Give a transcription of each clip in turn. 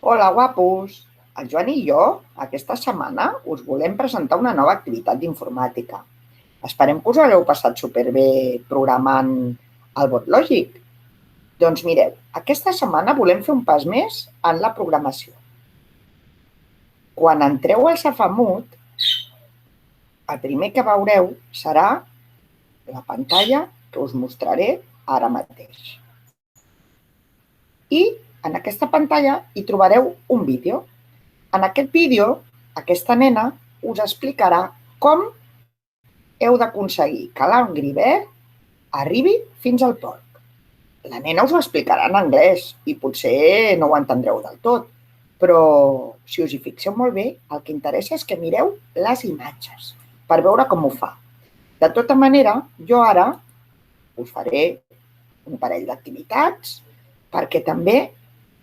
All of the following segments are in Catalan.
Hola, guapos! El Joan i jo, aquesta setmana, us volem presentar una nova activitat d'informàtica. Esperem que us hagueu passat superbé programant el BotLògic. Doncs mireu, aquesta setmana volem fer un pas més en la programació. Quan entreu al Safamut, el primer que veureu serà la pantalla que us mostraré ara mateix. I en aquesta pantalla hi trobareu un vídeo. En aquest vídeo, aquesta nena us explicarà com heu d'aconseguir que l'Angry Bird arribi fins al porc. La nena us ho explicarà en anglès i potser no ho entendreu del tot, però si us hi fixeu molt bé, el que interessa és que mireu les imatges per veure com ho fa. De tota manera, jo ara us faré un parell d'activitats perquè també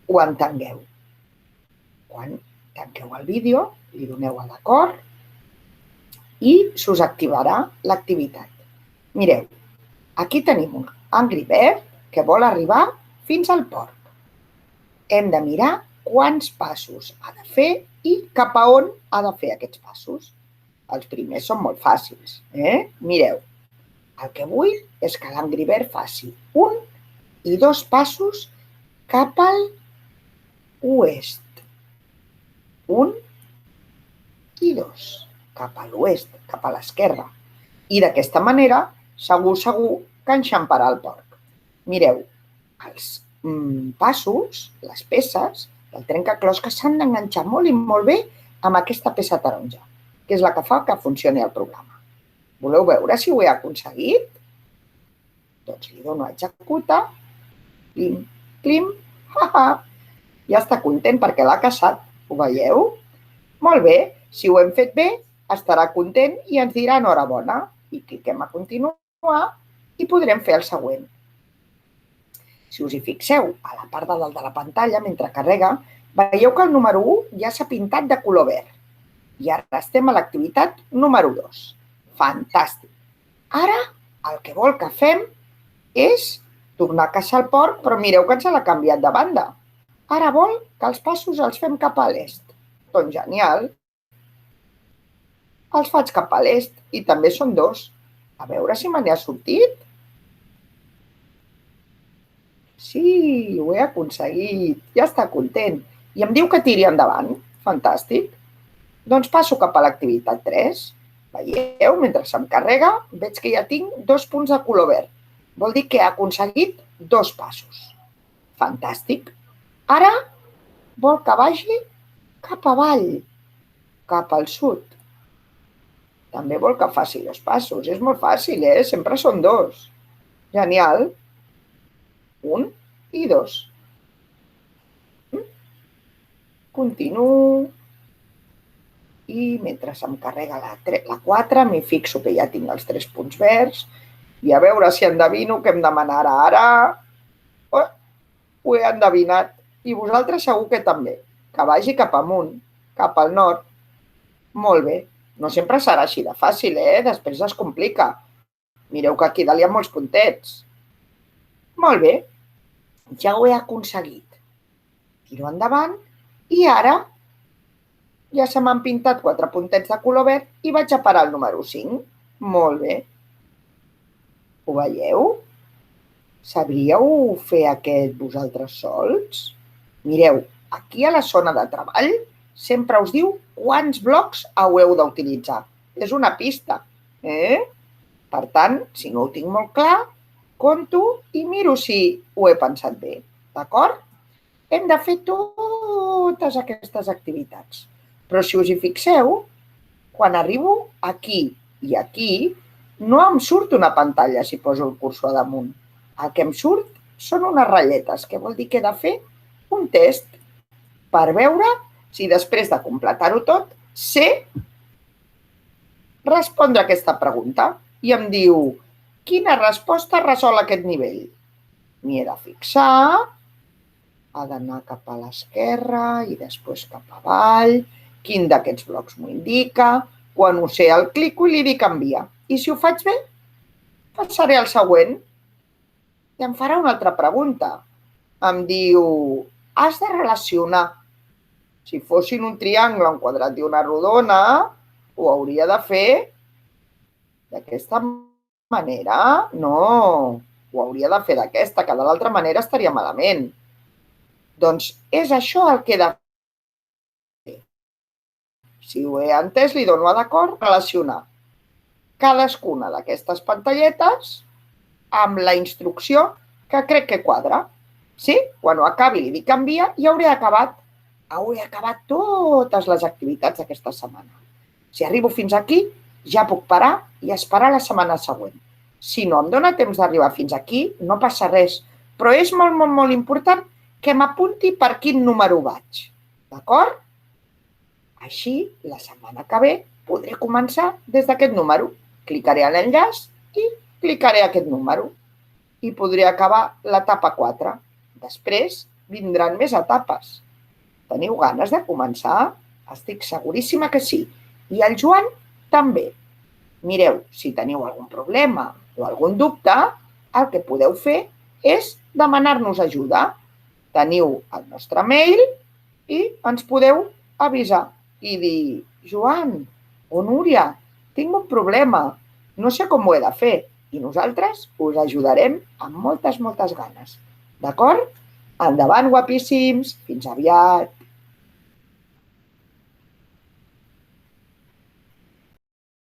ho entengueu. Quan tanqueu el vídeo, li doneu a d'acord i s'us activarà l'activitat. Mireu, aquí tenim un Angry Bird que vol arribar fins al porc. Hem de mirar quants passos ha de fer i cap a on ha de fer aquests passos. Els primers són molt fàcils. Mireu, el que vull és que l'Angry Bird faci 1 i 2 passos cap al oest. 1 i 2, cap a l'oest, cap a l'esquerra. I d'aquesta manera, segur que enxamparà el porc. Mireu, els passos, les peces, el trencaclosques s'han d'enganxar molt i molt bé amb aquesta peça taronja, que és la que fa que funcioni el programa. Voleu veure si ho he aconseguit? Doncs li dono a executar. Clim, clim, ja està content perquè l'ha caçat. Ho veieu? Molt bé, si ho hem fet bé, estarà content i ens dirà enhorabona. I cliquem a continuar i podrem fer el següent. Si us hi fixeu, a la part de dalt de la pantalla, mentre carrega, veieu que el número 1 ja s'ha pintat de color verd. I ara estem a l'activitat número 2. Fantàstic! Ara el que vol que fem és tornar a caçar el porc, però mireu que ens l'ha canviat de banda. Ara vol que els passos els fem cap a l'est. Doncs genial! Els faig cap a l'est i també són 2. A veure si me n'ha sortit. Sí, ho he aconseguit. Ja està content. I em diu que tiri endavant. Fantàstic. Doncs passo cap a l'activitat 3. Veieu? Mentre se'm carrega, veig que ja tinc 2 punts de color verd. Vol dir que he aconseguit 2 passos. Fantàstic. Ara vol que vagi cap avall, cap al sud. També vol que faci 2 passos. És molt fàcil, Sempre són 2. Genial. 1 i 2. Continuo. I mentre se'm carrega la 4, m'hi fixo que ja tinc els 3 punts verds. I a veure si endevino què em demanarà ara. Ho he endevinat. I vosaltres segur que també. Que vagi cap amunt, cap al nord. Molt bé. No sempre serà així de fàcil, Després es complica. Mireu que aquí dalt hi ha molts puntets. Molt bé. Ja ho he aconseguit. Tiro endavant i ara ja se m'han pintat 4 puntets de color verd i vaig a parar al número 5. Molt bé. Ho veieu? Sabríeu fer aquest vosaltres sols? Mireu, aquí a la zona de treball sempre us diu quants blocs heu d'utilitzar. És una pista, Per tant, si no ho tinc molt clar, compto i miro si ho he pensat bé. D'acord? Hem de fer totes aquestes activitats. Però si us hi fixeu, quan arribo aquí i aquí, no em surt una pantalla si poso el cursor damunt. El que em surt són unes ratlletes, que vol dir que he de fer un test per veure si després de completar-ho tot sé respondre a aquesta pregunta. I em diu, quina resposta resol aquest nivell? M'hi he de fixar, ha d'anar cap a l'esquerra i després cap avall. Quin d'aquests blocs m'ho indica? Quan ho sé, el clico i li dic envia. I si ho faig bé, passaré al següent. I em farà una altra pregunta. Em diu, has de relacionar Si fossin un triangle, un quadrat i una rodona, ho hauria de fer d'aquesta manera. No, ho hauria de fer d'aquesta, que de l'altra manera estaria malament. Doncs és això el que he de fer. Si ho he entès, li dono a d'acord relacionar cadascuna d'aquestes pantalletes amb la instrucció que crec que quadra. Sí? Quan ho acabi li dic envia i hauré acabat totes les activitats d'aquesta setmana. Si arribo fins aquí, ja puc parar i esperar la setmana següent. Si no em dóna temps d'arribar fins aquí, no passa res, però és molt, molt, molt important que m'apunti per quin número vaig. D'acord? Així, la setmana que ve podré començar des d'aquest número. Clicaré a l'enllaç i clicaré aquest número. I podré acabar l'etapa 4. Després vindran més etapes. Teniu ganes de començar? Estic seguríssima que sí. I el Joan també. Mireu, si teniu algun problema o algun dubte, el que podeu fer és demanar-nos ajuda. Teniu el nostre mail i ens podeu avisar i dir: Joan o Núria, tinc un problema, no sé com ho he de fer. I nosaltres us ajudarem amb moltes, moltes ganes. D'acord? Endavant, guapíssims! Fins aviat!